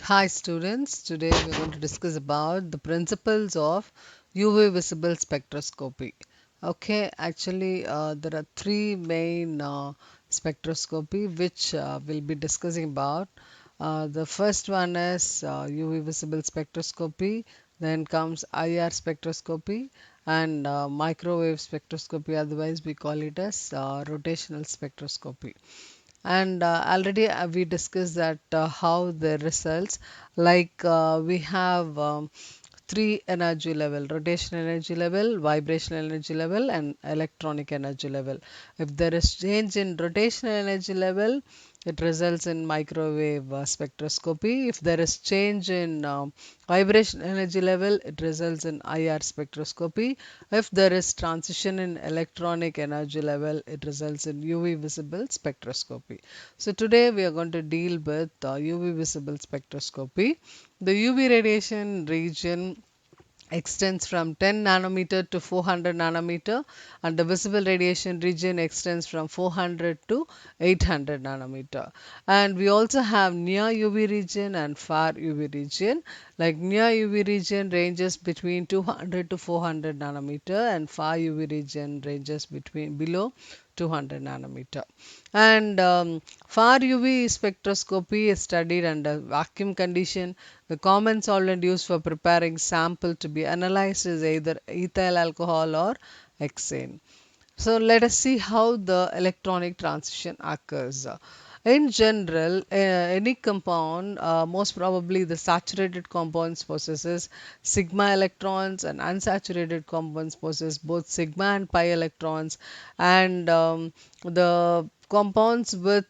Hi students, today we're going to discuss about the principles of UV visible spectroscopy. Okay, actually there are three main spectroscopy which we'll be discussing about. The first one is UV visible spectroscopy, then comes IR spectroscopy and microwave spectroscopy, otherwise we call it as rotational spectroscopy. And already we discussed that how the results like we have three energy level: rotational energy level, vibrational energy level, and electronic energy level. If there is change in rotational energy level, it results in microwave spectroscopy. If there is change in vibration energy level, it results in IR spectroscopy. If there is transition in electronic energy level, it results in UV visible spectroscopy. So today we are going to deal with UV visible spectroscopy. The UV radiation region extends from 10 nanometer to 400 nanometer, and the visible radiation region extends from 400 to 800 nanometer. And we also have near UV region and far UV region. Like near UV region ranges between 200 to 400 nanometer, and far UV region ranges between below 200 nanometer. And far UV spectroscopy is studied under vacuum condition. The common solvent used for preparing sample to be analyzed is either ethyl alcohol or hexane. So let us see how the electronic transition occurs. In general, any compound, most probably the saturated compounds possesses sigma electrons, and unsaturated compounds possess both sigma and pi electrons, and the compounds with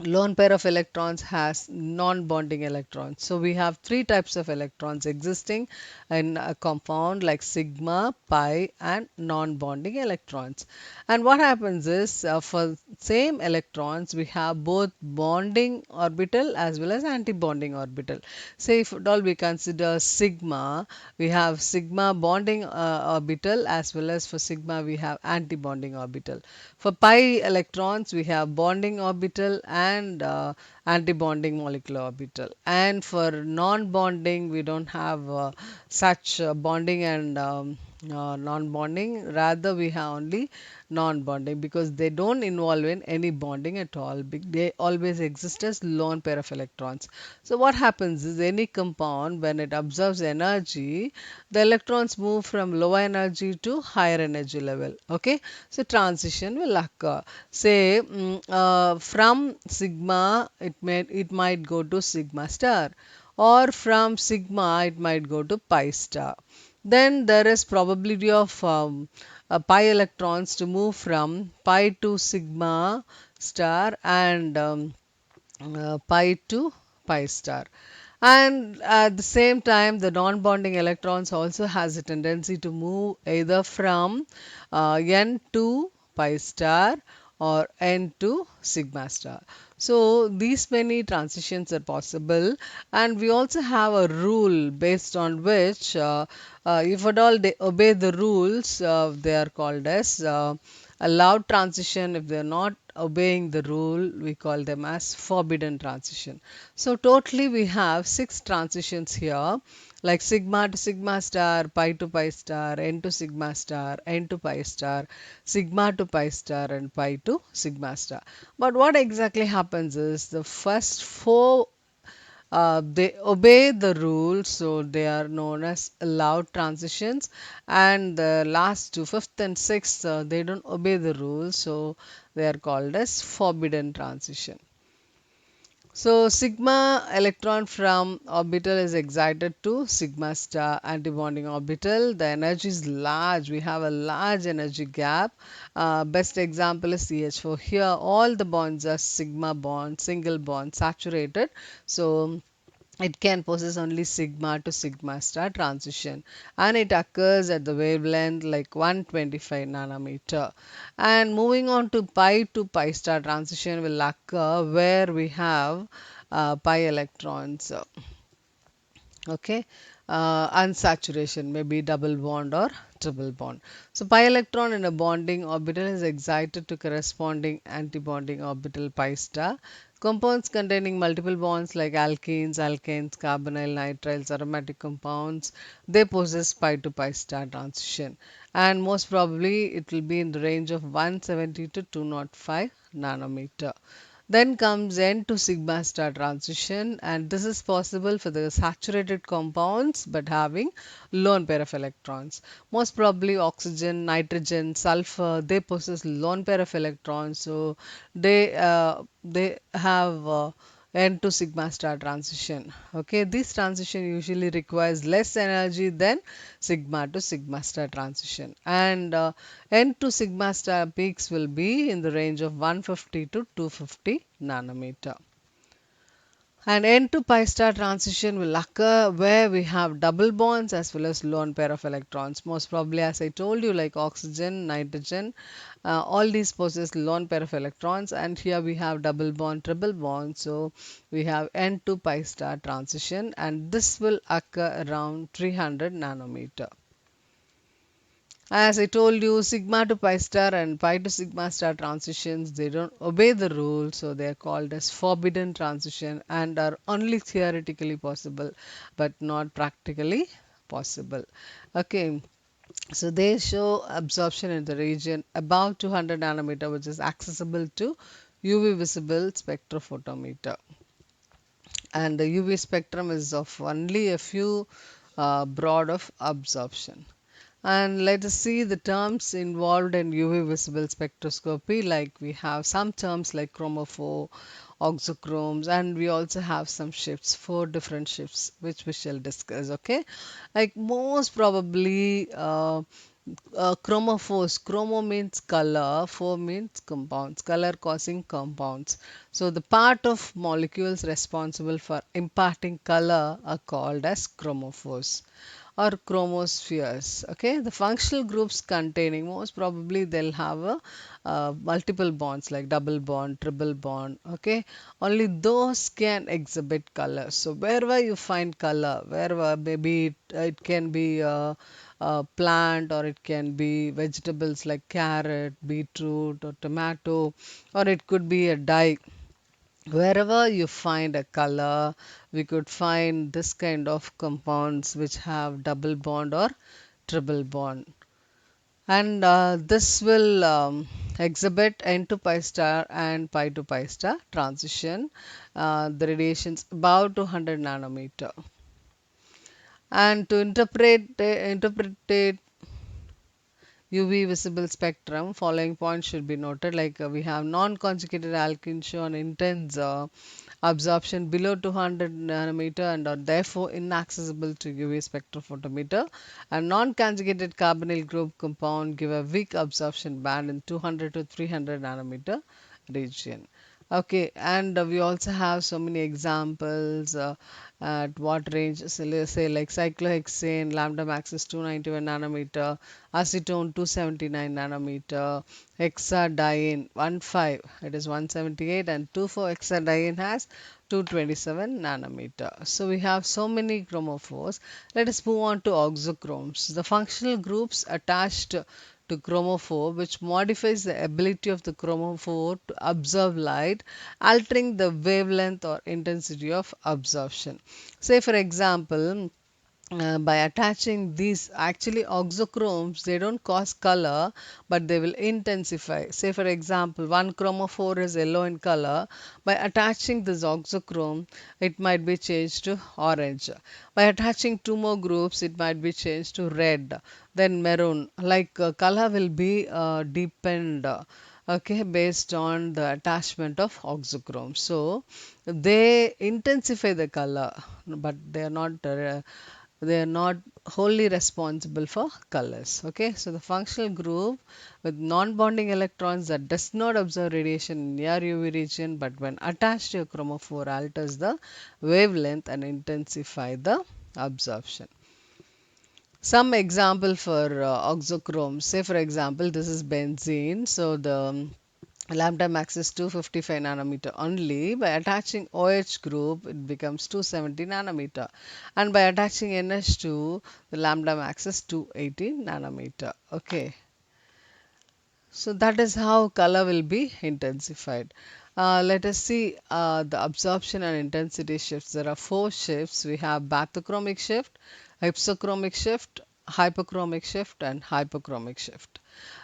lone pair of electrons has non-bonding electrons. So we have three types of electrons existing in a compound like sigma, pi, and non-bonding electrons. And what happens is for same electrons we have both bonding orbital as well as anti-bonding orbital. Say if at all we consider sigma, we have sigma bonding orbital, as well as for sigma we have anti-bonding orbital. For pi electrons, we have bonding orbital and anti-bonding molecular orbital. And for non-bonding, we don't have such bonding and non-bonding. Rather, we have only non-bonding because they don't involve in any bonding at all. They always exist as lone pair of electrons. So what happens is any compound, when it absorbs energy, the electrons move from lower energy to higher energy level. Okay, so transition will occur. Say from sigma, it might go to sigma star, or from sigma it might go to pi star. Then there is probability of pi electrons to move from pi to sigma star, and pi to pi star. And at the same time, the non-bonding electrons also has a tendency to move either from n to pi star or n to sigma star. So these many transitions are possible, and we also have a rule based on which if at all they obey the rules, they are called as allowed transition. If they are not obeying the rule, we call them as forbidden transition. So totally we have six transitions here, like sigma to sigma star, pi to pi star, n to sigma star, n to pi star, sigma to pi star, and pi to sigma star. But what exactly happens is the first four they obey the rules, so they are known as allowed transitions, and the last two, fifth and sixth, they don't obey the rules, so they are called as forbidden transition. So sigma electron from orbital is excited to sigma star antibonding orbital. The energy is large. We have a large energy gap. Best example is CH4. Here all the bonds are sigma bond, single bond, saturated. So it can possess only sigma to sigma star transition, and it occurs at the wavelength like 125 nanometer. And moving on to pi star transition will occur where we have pi electrons. Okay, unsaturation, maybe double bond or triple bond. So pi electron in a bonding orbital is excited to corresponding antibonding orbital pi star. Compounds containing multiple bonds like alkenes, alkanes, carbonyl, nitriles, aromatic compounds, they possess pi to pi star transition. And most probably it will be in the range of 170 to 205 nanometer. Then comes N to sigma star transition, and this is possible for the saturated compounds but having lone pair of electrons. Most probably oxygen, nitrogen, sulfur, they possess lone pair of electrons, so they have N to sigma star transition. Okay, this transition usually requires less energy than sigma to sigma star transition, and N to sigma star peaks will be in the range of 150 to 250 nanometer. And N to pi star transition will occur where we have double bonds as well as lone pair of electrons. Most probably, as I told you, like oxygen, nitrogen, all these possess lone pair of electrons, and here we have double bond, triple bond. So we have N to pi star transition, and this will occur around 300 nanometer. As I told you, sigma to pi star and pi to sigma star transitions, they don't obey the rule, so they are called as forbidden transition and are only theoretically possible but not practically possible. Okay, so they show absorption in the region above 200 nanometer, which is accessible to UV visible spectrophotometer. And the UV spectrum is of only a few broad of absorption. And let us see the terms involved in UV visible spectroscopy. Like we have some terms like chromophore, oxochromes, and we also have some shifts, four different shifts, which we shall discuss. Okay, like most probably chromophores. Chromo means color, phore means compounds, color causing compounds. So the part of molecules responsible for imparting color are called as chromophores or chromospheres. Okay, the functional groups containing, most probably they'll have a multiple bonds like double bond, triple bond. Okay, only those can exhibit color. So wherever you find color, wherever maybe it can be plant, or it can be vegetables like carrot, beetroot, or tomato, or it could be a dye. Wherever you find a color, we could find this kind of compounds which have double bond or triple bond. And this will exhibit N to pi star and pi to pi star transition. The radiations about 200 nanometer. And to interpret UV visible spectrum, following points should be noted. Like we have non-conjugated alkene shown intense absorption below 200 nanometer and are therefore inaccessible to UV spectrophotometer. A non-conjugated carbonyl group compound give a weak absorption band in 200 to 300 nanometer region. Okay, and we also have so many examples at what range. So let's say like cyclohexane, lambda max is 291 nanometer, acetone 279 nanometer, hexadiene 15, it is 178, and 2,4-hexadiene has 227 nanometer. So we have so many chromophores. Let us move on to oxochromes. The functional groups attached to chromophore, which modifies the ability of the chromophore to absorb light, altering the wavelength or intensity of absorption. Say, for example, by attaching these, actually oxochromes, they don't cause color but they will intensify. Say for example, one chromophore is yellow in color. By attaching this oxochrome, it might be changed to orange. By attaching two more groups, it might be changed to red, then maroon. Like color will be deepened, okay, based on the attachment of oxochrome. So they intensify the color, but they are not wholly responsible for colors. Okay, so the functional group with non-bonding electrons that does not absorb radiation near UV region, but when attached to a chromophore alters the wavelength and intensify the absorption. Some example for oxochrome. Say for example, this is benzene. So the lambda max is 255 nanometer only. By attaching OH group, it becomes 270 nanometer. And by attaching NH2, the lambda max is 280 nanometer. Okay. So that is how color will be intensified. Let us see the absorption and intensity shifts. There are four shifts. We have bathochromic shift, hypsochromic shift, hypochromic shift, and hypochromic shift.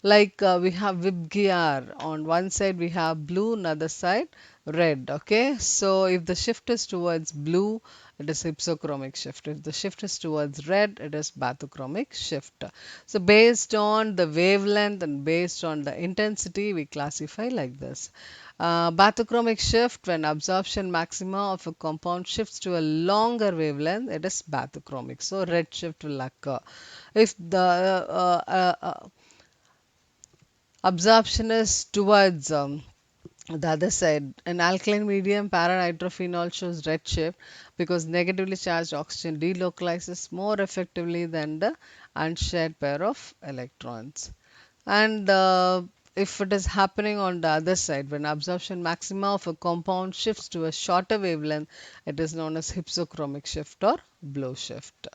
Like we have whip gear. On one side we have blue, another side red. Okay, so if the shift is towards blue, it is hypsochromic shift. If the shift is towards red, it is bathochromic shift. So based on the wavelength and based on the intensity, we classify like this. Bathochromic shift, when absorption maxima of a compound shifts to a longer wavelength, it is bathochromic. So red shift will occur. If the absorption is towards the other side, an alkaline medium, para-nitrophenol, shows red shift because negatively charged oxygen delocalizes more effectively than the unshared pair of electrons. And if it is happening on the other side, when absorption maxima of a compound shifts to a shorter wavelength, it is known as hypsochromic shift or blow shift.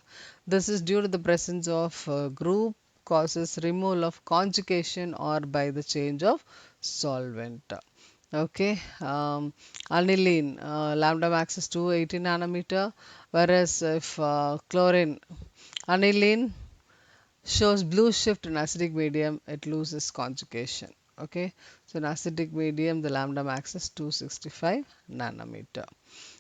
This is due to the presence of group causes removal of conjugation or by the change of solvent. Okay, aniline, lambda max is 280 nanometer, whereas if chlorine, aniline shows blue shift in acidic medium, it loses conjugation. Okay, so in acidic medium, the lambda max is 265 nanometer.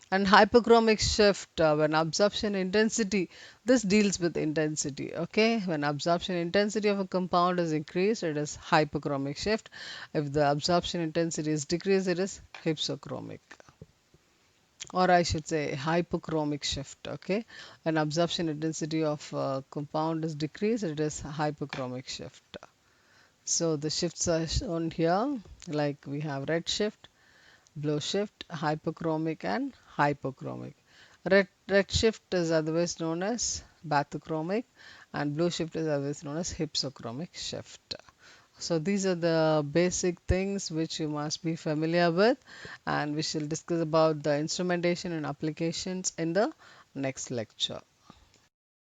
And hyperchromic shift, when absorption intensity, this deals with intensity. Okay, when absorption intensity of a compound is increased, it is hyperchromic shift. If the absorption intensity is decreased, it is hypsochromic, or I should say hypochromic shift. Okay, when absorption intensity of a compound is decreased, it is hypochromic shift. So the shifts are shown here, like we have red shift, blue shift, hypochromic, and hypochromic. Red shift is otherwise known as bathochromic, and blue shift is otherwise known as hypsochromic shift. So these are the basic things which you must be familiar with, and we shall discuss about the instrumentation and applications in the next lecture.